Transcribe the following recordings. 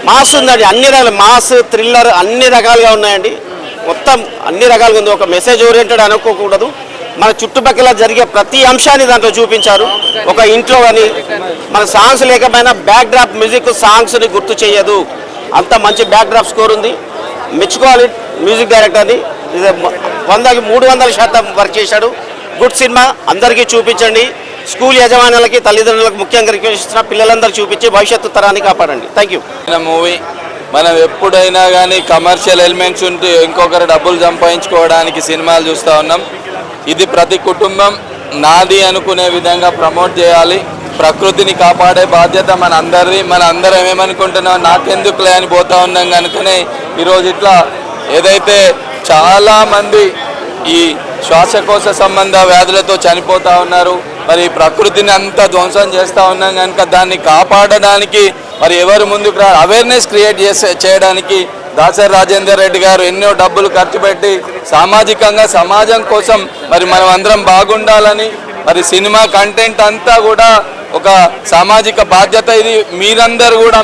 Mass ఉందండి, అన్ని రకాల మాస్ థ్రిల్లర్ అన్ని రకాలుగా ఉన్నాయండి. మొత్తం అన్ని రకాలుగా ఉంది. ఒక మెసేజ్ ఓరియంటెడ్ అనుకోకూడదు. మన చుట్టుపక్కల జరిగే ప్రతి అంశాన్ని దాంట్లో చూపించారు. ఒక ఇంట్లో కానీ మన సాంగ్స్ లేకపోయినా బ్యాక్ డ్రాప్ మ్యూజిక్ సాంగ్స్ని గుర్తు చేయదు. అంత మంచి బ్యాక్ డ్రాప్ స్కోర్ ఉంది. మెచ్చుకోవాలి మ్యూజిక్ డైరెక్టర్ని. 100కి 300% వర్క్ చేశాడు. గుడ్ సినిమా, అందరికీ చూపించండి. స్కూల్ యజమానులకి తల్లిదండ్రులకు ముఖ్యంగా రిక్వెస్ట్ ఇస్తున్న పిల్లలందరూ చూపించి భవిష్యత్తు తరాన్ని కాపాడండి. Thank you. మూవీ మనం ఎప్పుడైనా కానీ కమర్షియల్ ఎలిమెంట్స్ ఉంటే ఇంకొకరు డబ్బులు సంపాదించుకోవడానికి సినిమాలు చూస్తూ ఉన్నాం. ఇది ప్రతి కుటుంబం నాది అనుకునే విధంగా ప్రమోట్ చేయాలి. ప్రకృతిని కాపాడే బాధ్యత మన అందరిది. మన అందరం ఏమనుకుంటున్నాం, నాకెందుకులే అని పోతా ఉన్నాం కనుకనే ఈరోజు ఇట్లా ఏదైతే చాలామంది ఈ శ్వాసకోశ సంబంధ వ్యాధులతో చనిపోతూ ఉన్నారు. మరి ప్రకృతిని అంతా ధ్వంసం చేస్తూ ఉన్నాం కనుక దాన్ని కాపాడడానికి మరి ఎవరు ముందుకు అవేర్నెస్ క్రియేట్ చేయడానికి దాసరి రాజేందర్ రెడ్డి గారు ఎన్నో డబ్బులు ఖర్చు పెట్టి సామాజికంగా సమాజం కోసం మరి మనం అందరం బాగుండాలని మరి సినిమా కంటెంట్ అంతా కూడా ఒక సామాజిక బాధ్యత. ఇది మీరందరూ కూడా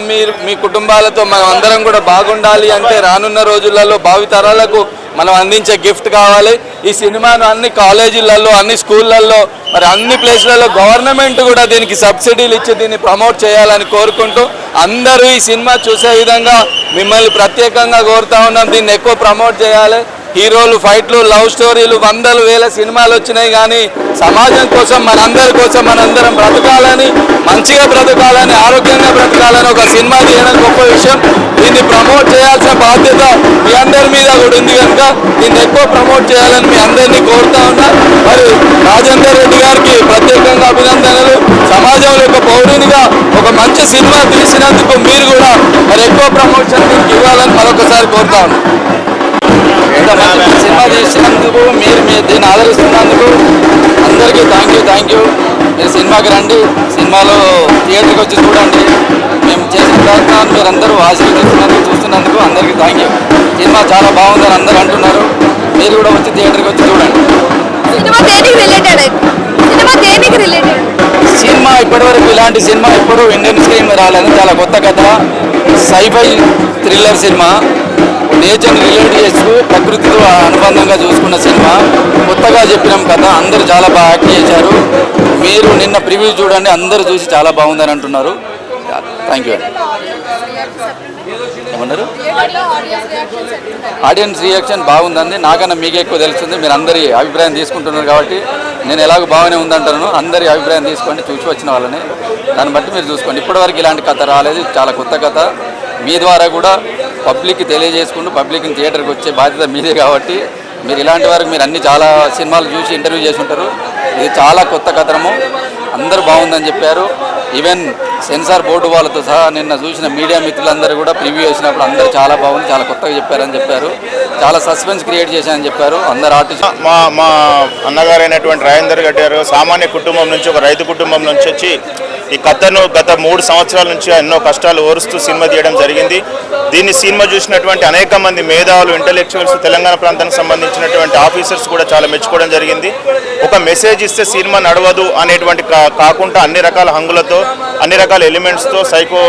మీ కుటుంబాలతో మనం అందరం కూడా బాగుండాలి అంటే రానున్న రోజులలో భావితరాలకు మనం అందించే గిఫ్ట్ కావాలి. ఈ సినిమాను అన్ని కాలేజీలలో అన్ని స్కూళ్ళల్లో మరి అన్ని ప్లేస్లలో గవర్నమెంట్ కూడా దీనికి సబ్సిడీలు ఇచ్చి దీన్ని ప్రమోట్ చేయాలని కోరుకుంటూ అందరూ ఈ సినిమా చూసే విధంగా మిమ్మల్ని ప్రత్యేకంగా కోరుతా ఉన్నాం. దీన్ని ఎక్కువ ప్రమోట్ చేయాలి. హీరోలు, ఫైట్లు, లవ్ స్టోరీలు 100,000 సినిమాలు వచ్చినాయి. కానీ సమాజం కోసం మనందరి కోసం మనందరం బ్రతకాలని, మంచిగా బ్రతకాలని, ఆరోగ్యంగా బ్రతకాలని ఒక సినిమా తీయడం గొప్ప విషయం. దీన్ని ప్రమోట్ చేయాల్సిన బాధ్యత మీ అందరి మీద కూడా ఉంది కనుక దీన్ని ఎక్కువ ప్రమోట్ చేయాలని మీ అందరినీ కోరుతా ఉన్నా. మరి రాజేందర్ రెడ్డి గారికి ప్రత్యేకంగా అభినందనలు. సమాజంలో ఒక పౌరునిగా ఒక మంచి సినిమా తీసినందుకు మీరు కూడా మరి ఎక్కువ ప్రమోషన్ దీనికి ఇవ్వాలని మరొకసారి కోరుతా ఉన్నాం. సినిమా తీసినందుకు మీరు దీన్ని ఆదరిస్తున్నందుకు అందరికీ థ్యాంక్ యూ. మీరు సినిమాకి రండి, సినిమాలో థియేటర్కి వచ్చి చూడండి. మేము చేసిన ప్రయత్నాన్ని మీరు అందరూ చూస్తున్నందుకు అందరికీ థ్యాంక్ యూ. సినిమా చాలా బాగుందని అందరూ అంటున్నారు. మీరు కూడా వచ్చి థియేటర్కి వచ్చి చూడండి. సినిమా ఇప్పటివరకు ఇలాంటి సినిమా ఎప్పుడూ ఇండియన్ స్క్రీన్ రాలేదు. చాలా కొత్త కథ, సైఫై థ్రిల్లర్ సినిమా. నేచర్ని రిలేట్ చేస్తూ ప్రకృతితో అనుబంధంగా చూసుకున్న సినిమా. కొత్తగా చెప్పినాం కథ, అందరూ చాలా బాగా యాక్ట్ చేశారు. మీరు నిన్న ప్రివ్యూ చూడండి, అందరూ చూసి చాలా బాగుందని అంటున్నారు. Thank you. ఏమన్నారు? ఆడియన్స్ రియాక్షన్ బాగుందండి. నాకన్నా మీకే ఎక్కువ తెలుస్తుంది. మీరు అందరి అభిప్రాయం తీసుకుంటున్నారు కాబట్టి నేను ఎలాగో బాగానే ఉందంటాను. అందరి అభిప్రాయం తీసుకోండి, చూసి వచ్చిన వాళ్ళని. దాన్ని బట్టి మీరు చూసుకోండి. ఇప్పటివరకు ఇలాంటి కథ రాలేదు, చాలా కొత్త కథ. మీ ద్వారా కూడా పబ్లిక్కి తెలియజేసుకుంటూ పబ్లిక్ని థియేటర్కి వచ్చే బాధ్యత మీదే కాబట్టి మీరు ఇలాంటి వరకు మీరు అన్ని చాలా సినిమాలు చూసి ఇంటర్వ్యూ చేసి ఉంటారు. ఇది చాలా కొత్త కథనము. అందరూ బాగుందని చెప్పారు. ఈవెన్ సెన్సార్ బోర్డు వాళ్ళతో సహా నిన్న చూసిన మీడియా మిత్రులందరూ కూడా ప్రివ్యూ చేసినప్పుడు అందరూ చాలా బాగుంది, చాలా కొత్తగా చెప్పారని చెప్పారు. చాలా సస్పెన్స్ క్రియేట్ చేశారని చెప్పారు అందరు ఆర్టిస్ట్. మా అన్నగారైనటువంటి రాజేందర్ రెడ్డి గారు సామాన్య కుటుంబం నుంచి, ఒక రైతు కుటుంబం నుంచి వచ్చి ఈ కథను గత 3 సంవత్సరాల నుంచి ఎన్నో కష్టాలు ఓరుస్తూ సినిమా తీయడం జరిగింది. దీన్ని సినిమా చూసినటువంటి అనేక మంది మేధావులు, ఇంటలెక్చువల్స్, తెలంగాణ ప్రాంతానికి సంబంధించినటువంటి ఆఫీసర్స్ కూడా చాలా మెచ్చుకోవడం జరిగింది. ఒక మెసేజ్ ఇస్తే సినిమా నడవదు అనేటువంటి కాకుండా అన్ని రకాల హంగులతో, అన్ని రకాల ఎలిమెంట్స్తో, సైకో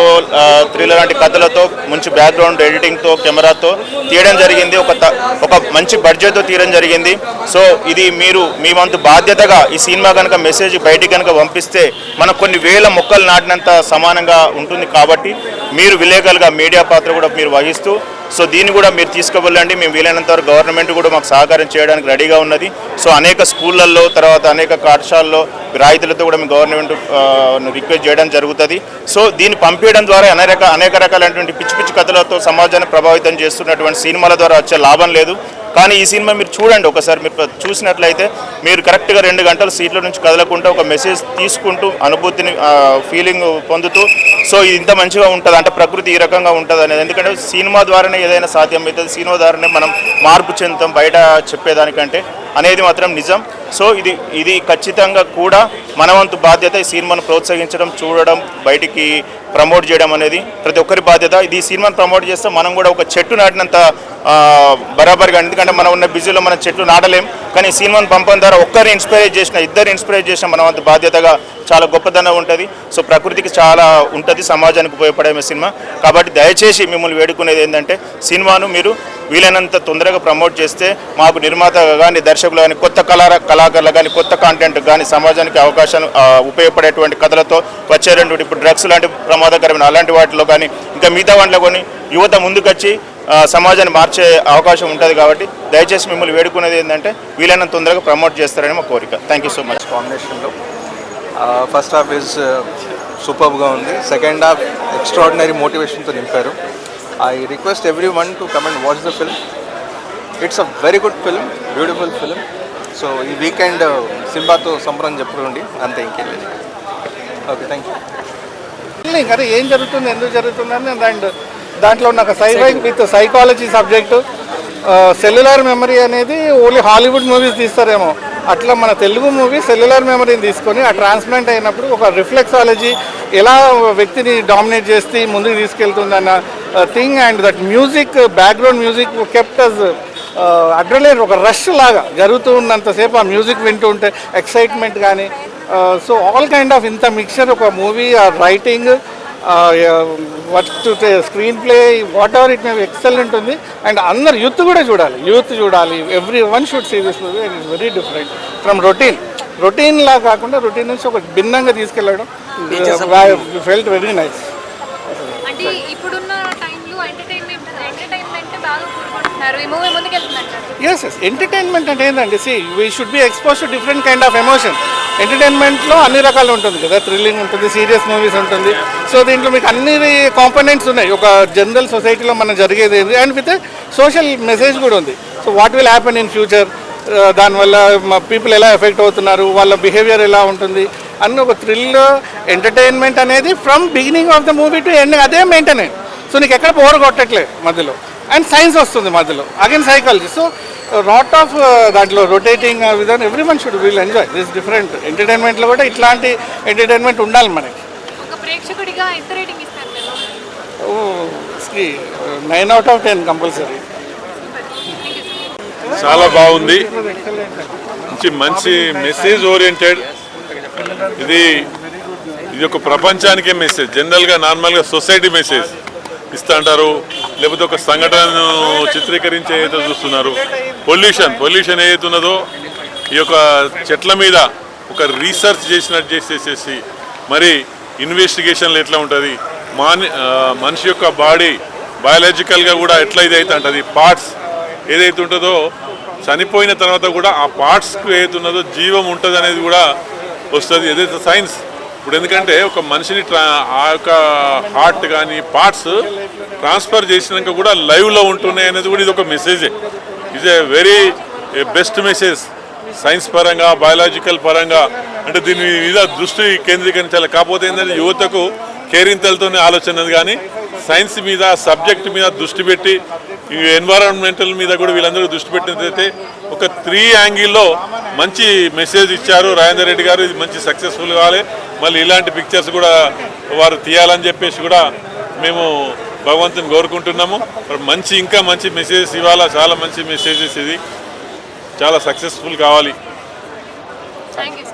థ్రిల్లర్ లాంటి కథలతో, మంచి బ్యాక్గ్రౌండ్ ఎడిటింగ్తో, కెమెరాతో తీయడం జరిగింది. ఒక మంచి బడ్జెట్తో తీయడం జరిగింది. సో ఇది మీరు మీ వంతు బాధ్యతగా ఈ సినిమా కనుక మెసేజ్ బయటికి కనుక పంపిస్తే మనకు కొన్ని వేల మొక్కలు నాటినంత సమానంగా ఉంటుంది. కాబట్టి మీరు విలేకరులుగా మీడియా పాత్ర కూడా మీరు వహిస్తూ సో దీన్ని కూడా మీరు తీసుకువెళ్ళండి. మేము వీలైనంత వరకు గవర్నమెంట్ కూడా మాకు సహకారం చేయడానికి రెడీగా ఉన్నది. సో అనేక స్కూళ్ళల్లో, తర్వాత అనేక పాఠశాలల్లో రాయితీలతో కూడా మేము గవర్నమెంట్ రిక్వెస్ట్ చేయడం జరుగుతుంది. సో దీన్ని పంపించడం ద్వారా అనేక రకాలైనటువంటి పిచ్చి పిచ్చి కథలతో సమాజాన్ని ప్రభావితం చేస్తున్నటువంటి సినిమాల ద్వారా వచ్చే లాభం లేదు. కానీ ఈ సినిమా మీరు చూడండి, ఒకసారి మీరు చూసినట్లయితే మీరు కరెక్ట్గా 2 గంటలు సీట్ల నుంచి కదలకుండా ఒక మెసేజ్ తీసుకుంటూ అనుభూతిని ఫీలింగ్ పొందుతూ సో ఇది ఇంత మంచిగా ఉంటుంది అంటే ప్రకృతి ఈ రకంగా ఉంటుంది అనేది. ఎందుకంటే సినిమా ద్వారానే ఏదైనా సాధ్యం అవుతుంది. సినిమా ద్వారానే మనం మార్పు చెందుతాం బయట చెప్పేదానికంటే. అనేది మాత్రం నిజం. సో ఇది ఖచ్చితంగా కూడా మన వంతు బాధ్యత. ఈ సినిమాను ప్రోత్సహించడం, చూడడం, బయటికి ప్రమోట్ చేయడం అనేది ప్రతి ఒక్కరి బాధ్యత. ఇది సినిమాను ప్రమోట్ చేస్తే మనం కూడా ఒక చెట్టు నాటినంత బరాబర్గా, ఎందుకంటే మనం ఉన్న బిజీలో మనం చెట్లు నాటలేం, కానీ ఈ సినిమాను పంపడం ద్వారా ఒక్కరిని ఇన్స్పైర్ చేసిన, ఇద్దరు ఇన్స్పైర్ చేసిన మన వంతు బాధ్యతగా చాలా గొప్పదనం ఉంటుంది. సో ప్రకృతికి చాలా ఉంటుంది, సమాజానికి ఉపయోగపడే సినిమా. కాబట్టి దయచేసి మిమ్మల్ని వేడుకునేది ఏంటంటే సినిమాను మీరు వీలైనంత తొందరగా ప్రమోట్ చేస్తే మాకు నిర్మాతగా కానీ, దర్శకులు కానీ, కొత్త కళాకారులు కానీ, కొత్త కాంటెంట్ కానీ, సమాజానికి అవకాశం ఉపయోగపడేటువంటి కథలతో వచ్చేటువంటి ఇప్పుడు డ్రగ్స్ లాంటి ప్రమాదకరమైన అలాంటి వాటిలో కానీ, ఇంకా మిగతా వాటిలో కానీ యువత ముందుకొచ్చి సమాజాన్ని మార్చే అవకాశం ఉంటుంది. కాబట్టి దయచేసి మిమ్మల్ని వేడుకునేది ఏంటంటే వీలైనంత తొందరగా ప్రమోట్ చేస్తారని మా కోరిక. Thank you so much. కాంబినేషన్లో ఫస్ట్ హాఫ్ ఈజ్ సూపర్గా ఉంది, సెకండ్ హాఫ్ ఎక్స్ట్రాడినరీ మోటివేషన్తో నింపారు. I request every one to come and watch the film. It's a very good film, beautiful film. So ఈ వీకెండ్ సినిమాతో సంబరం చెప్పుకోండి, అంతే, ఇంకేం లేదు. Okay, thank you. అరే ఏం జరుగుతుంది, ఎందుకు జరుగుతుందని, అండ్ దాంట్లో నాకు sci-fi with psychology subject. Cellular memory అనేది ఓన్లీ హాలీవుడ్ మూవీస్ తీస్తారేమో, అట్లా మన తెలుగు మూవీ సెల్యులార్ మెమరీని తీసుకొని ఆ ట్రాన్స్ప్లాంట్ అయినప్పుడు ఒక రిఫ్లెక్సాలజీ ఎలా వ్యక్తిని డామినేట్ చేసి ముందుకు తీసుకెళ్తుంది అన్న thing. And that music, background music kept us adrenaline, ఒక రష్ లాగా జరుగుతూ ఉన్నంతసేపు ఆ మ్యూజిక్ వింటూ ఉంటే ఎక్సైట్మెంట్ కానీ. సో ఆల్ కైండ్ ఆఫ్ ఇంత మిక్చర్ ఒక movie, writing, work to screenplay, whatever it may excellent ఉంది. అండ్ అందరు యూత్ కూడా చూడాలి, every one should see this movie. And it's very different from routine లా కాకుండా routine నుంచి ఒక భిన్నంగా తీసుకెళ్ళడం ఫెల్ట్ వెరీ నైస్. అంటే ఇప్పుడున్న టైంలో ఎంటర్టైన్మెంట్ బాగా కోరుకుంటున్నారు, ఈ మూవీ ముందుకెళ్తుందంటారు. ఎస్ ఎంటర్టైన్మెంట్ అంటే ఏంటంటే, we should be expose to different kind of emotion. ఎంటర్టైన్మెంట్లో అన్ని రకాలు ఉంటుంది కదా, థ్రిల్లింగ్ ఉంటుంది, సీరియస్ మూవీస్ ఉంటుంది. సో దీంట్లో మీకు అన్ని కాంపోనెంట్స్ ఉన్నాయి. ఒక జనరల్ సొసైటీలో మనం జరిగేది ఏంటి, అండ్ విత్ సోషల్ మెసేజ్ కూడా ఉంది. So what will happen in future, దానివల్ల పీపుల్ ఎలా ఎఫెక్ట్ అవుతున్నారు, వాళ్ళ బిహేవియర్ ఎలా ఉంటుంది అన్న ఒక థ్రిల్ ఎంటర్టైన్మెంట్ అనేది from beginning of the movie to ending అదే మెయింటైన్. సో నీకు ఎక్కడ బోర్ కొట్టట్లేదు మధ్యలో. అండ్ సైన్స్ వస్తుంది మధ్యలో, again psychology. So lot of దాంట్లో రొటేటింగ్ విధానం, every one should will enjoy this different. ఎంటర్టైన్మెంట్లో కూడా ఇట్లాంటి ఎంటర్టైన్మెంట్ ఉండాలి మనకి. ఒక ప్రేక్షకుడిగా ఎంత రేటింగ్ ఇస్తారు మీరు? 9 out of 10 కంపల్సరీ. చాలా బాగుంది, మంచి మెసేజ్ ఓరియంటెడ్. ఇది ఒక ప్రపంచానికే మెసేజ్. జనరల్గా నార్మల్గా సొసైటీ మెసేజ్ ఇస్తా అంటారు, లేకపోతే ఒక సంఘటనను చిత్రీకరించే ఏదైతే చూస్తున్నారు. పొల్యూషన్ ఏదైతే ఉన్నదో ఈ యొక్క చెట్ల మీద ఒక రీసెర్చ్ చేసినట్టు చేసేసి మరి ఇన్వెస్టిగేషన్లు ఎట్లా ఉంటుంది, మనిషి యొక్క బాడీ బయాలజికల్గా కూడా ఎట్లా ఇదైతే ఉంటుంది, పార్ట్స్ ఏదైతే ఉంటుందో చనిపోయిన తర్వాత కూడా ఆ పార్ట్స్కి ఏదైతే ఉన్నదో జీవం ఉంటుంది అనేది కూడా వస్తుంది. ఏదైతే సైన్స్ ఇప్పుడు, ఎందుకంటే ఒక మనిషిని ఆ యొక్క హార్ట్ కానీ పార్ట్స్ ట్రాన్స్ఫర్ చేసినాక కూడా లైవ్లో ఉంటున్నాయి అనేది కూడా ఇది ఒక మెసేజే. ఇది వెరీ బెస్ట్ మెసేజ్ సైన్స్ పరంగా, బయాలజికల్ పరంగా. అంటే దీని మీద దృష్టి కేంద్రీకరించాలి. కాకపోతే ఏంటంటే యువతకు కేరింతలతోనే ఆలోచన కానీ సైన్స్ మీద, సబ్జెక్ట్ మీద దృష్టి పెట్టి, ఎన్వైరాన్మెంటల్ మీద కూడా వీళ్ళందరూ దృష్టి పెట్టినట్లయితే ఒక 3 యాంగిల్లో మంచి మెసేజ్ ఇచ్చారు రాజేందర్ రెడ్డి గారు. ఇది మంచి సక్సెస్ఫుల్ కావాలి, మళ్ళీ ఇలాంటి పిక్చర్స్ కూడా వారు తీయాలని చెప్పేసి కూడా మేము భగవంతుని కోరుకుంటున్నాము. ఇంకా మంచి మెసేజెస్ ఇవ్వాలా, చాలా మంచి మెసేజెస్, ఇది చాలా సక్సెస్ఫుల్ కావాలి. Thank you.